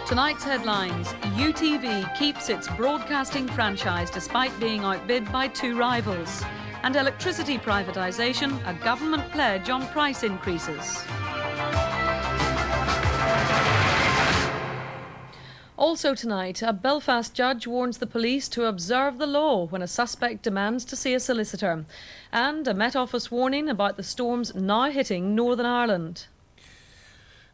Tonight's headlines: UTV keeps its broadcasting franchise despite being outbid by two rivals. And electricity privatisation, a government pledge on price increases. Also tonight, a Belfast judge warns the police to observe the law when a suspect demands to see a solicitor. And a Met Office warning about the storms now hitting Northern Ireland.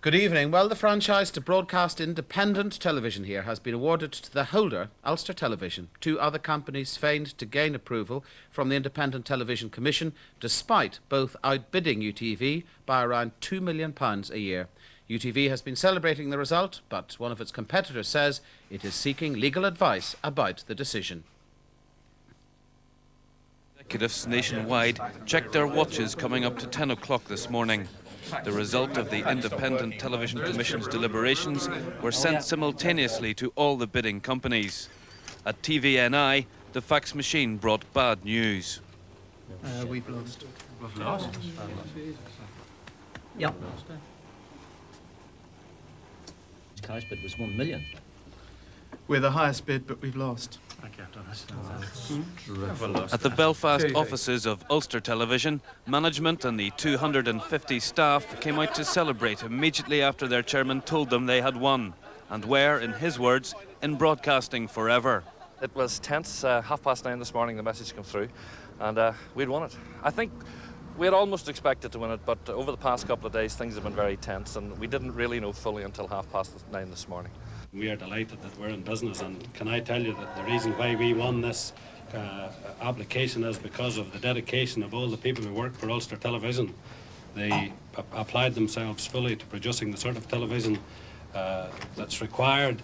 Good evening. Well, the franchise to broadcast independent television here has been awarded to the holder, Ulster Television. Two other companies feigned to gain approval from the Independent Television Commission, despite both outbidding UTV by around £2 million a year. UTV has been celebrating the result, but one of its competitors says it is seeking legal advice about the decision. Executives nationwide checked their watches coming up to 10 o'clock this morning. The result of the Independent Television Commission's deliberations were sent simultaneously to all the bidding companies. At TVNI, the fax machine brought bad news. We've lost. We've lost? Yep. The highest bid was 1 million. We're the highest bid, but we've lost. I can't understand. At the Belfast offices of Ulster Television, management and the 250 staff came out to celebrate immediately after their chairman told them they had won, and were, in his words, in broadcasting forever. It was tense. 9:30 this morning the message came through, and we'd won it. I think we had almost expected to win it, but over the past couple of days things have been very tense, and we didn't really know fully until 9:30 this morning. We are delighted that we're in business, and can I tell you that the reason why we won this application is because of the dedication of all the people who work for Ulster Television. They applied themselves fully to producing the sort of television that's required,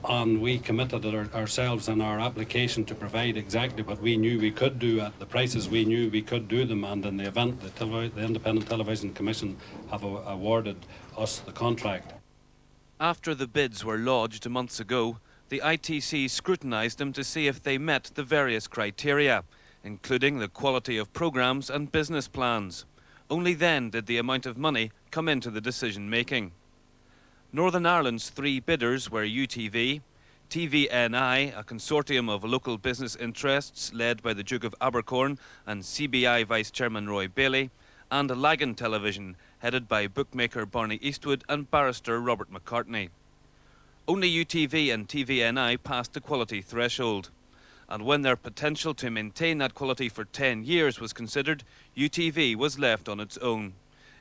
and we committed ourselves in our application to provide exactly what we knew we could do at the prices we knew we could do them, and in the event the Independent Television Commission have awarded us the contract. After the bids were lodged months ago, the ITC scrutinised them to see if they met the various criteria, including the quality of programmes and business plans. Only then did the amount of money come into the decision-making. Northern Ireland's three bidders were UTV, TVNI, a consortium of local business interests led by the Duke of Abercorn and CBI Vice-Chairman Roy Bailey, and Lagan Television, headed by bookmaker Barney Eastwood and barrister Robert McCartney. Only UTV and TVNI passed the quality threshold, and when their potential to maintain that quality for 10 years was considered, UTV was left on its own.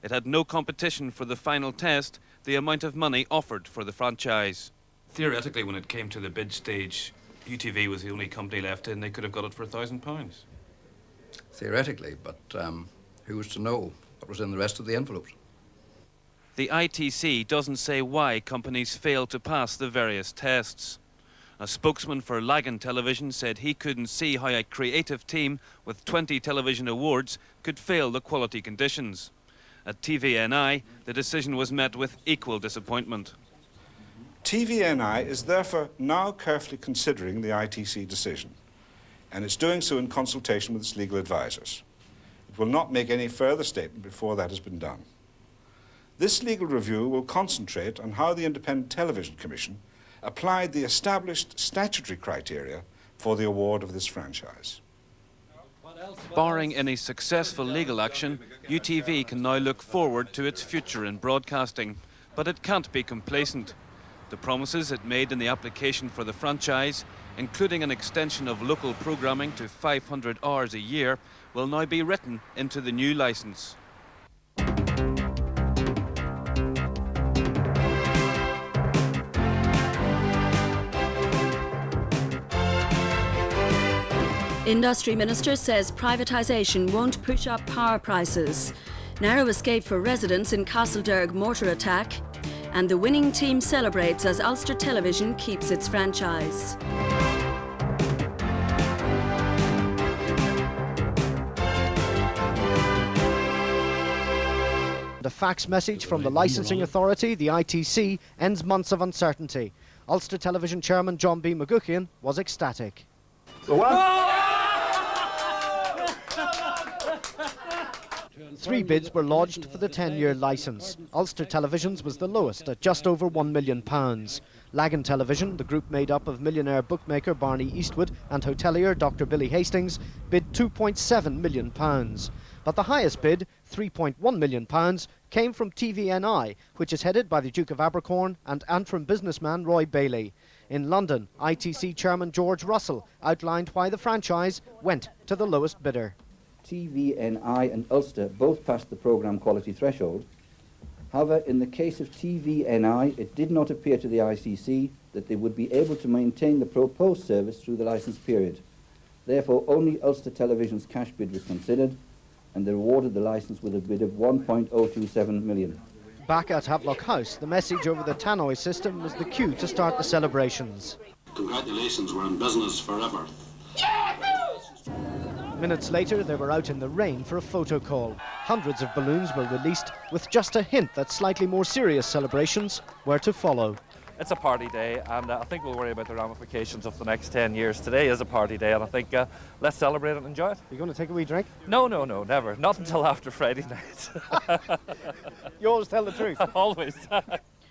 It had no competition for the final test, the amount of money offered for the franchise. Theoretically, when it came to the bid stage, UTV was the only company left in. They could have got it for £1,000. Theoretically, but who was to know what was in the rest of the envelopes? The ITC doesn't say why companies failed to pass the various tests. A spokesman for Lagan Television said he couldn't see how a creative team with 20 television awards could fail the quality conditions. At TVNI, the decision was met with equal disappointment. TVNI is therefore now carefully considering the ITC decision, and it's doing so in consultation with its legal advisors. It will not make any further statement before that has been done. This legal review will concentrate on how the Independent Television Commission applied the established statutory criteria for the award of this franchise. Barring any successful legal action, UTV can now look forward to its future in broadcasting, but it can't be complacent. The promises it made in the application for the franchise, including an extension of local programming to 500 hours a year, will now be written into the new licence. Industry Minister says privatisation won't push up power prices. Narrow escape for residents in Castlederg mortar attack. And the winning team celebrates as Ulster Television keeps its franchise. The fax message from the licensing authority, the ITC, ends months of uncertainty. Ulster Television chairman John B. McGuckian was ecstatic. Three bids were lodged for the 10-year licence. Ulster Television's was the lowest at just over £1 million. Lagan Television, the group made up of millionaire bookmaker Barney Eastwood and hotelier Dr. Billy Hastings, bid £2.7 million. But the highest bid, £3.1 million, came from TVNI, which is headed by the Duke of Abercorn and Antrim businessman Roy Bailey. In London, ITC chairman George Russell outlined why the franchise went to the lowest bidder. TVNI and Ulster both passed the programme quality threshold. However, in the case of TVNI, it did not appear to the ICC that they would be able to maintain the proposed service through the licence period. Therefore, only Ulster Television's cash bid was considered, and they awarded the licence with a bid of £1.027 million. Back at Havelock House, the message over the tannoy system was the cue to start the celebrations. Congratulations, we're in business forever. Minutes later, they were out in the rain for a photo call. Hundreds of balloons were released, with just a hint that slightly more serious celebrations were to follow. It's a party day, and I think we'll worry about the ramifications of the next 10 years. Today is a party day, and I think let's celebrate it and enjoy it. Are you going to take a wee drink? No, never. Not until after Friday night. You always tell the truth. Always.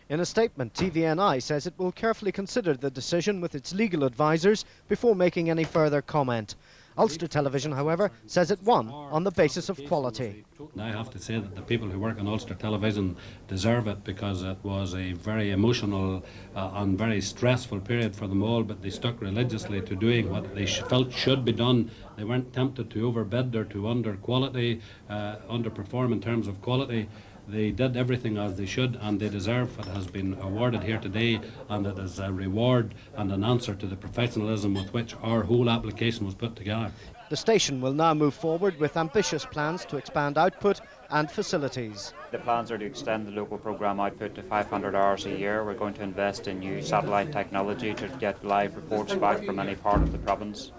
In a statement, TVNI says it will carefully consider the decision with its legal advisors before making any further comment. Ulster Television, however, says it won on the basis of quality. I have to say that the people who work on Ulster Television deserve it, because it was a very emotional and very stressful period for them all, but they stuck religiously to doing what they felt should be done. They weren't tempted to overbid or to underperform in terms of quality. They did everything as they should, and they deserve what has been awarded here today, and it is a reward and an answer to the professionalism with which our whole application was put together. The station will now move forward with ambitious plans to expand output and facilities. The plans are to extend the local programme output to 500 hours a year. We're going to invest in new satellite technology to get live reports back from any part of the province.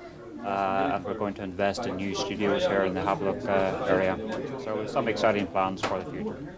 And we're going to invest in new studios here in the Havelock area. So some exciting plans for the future.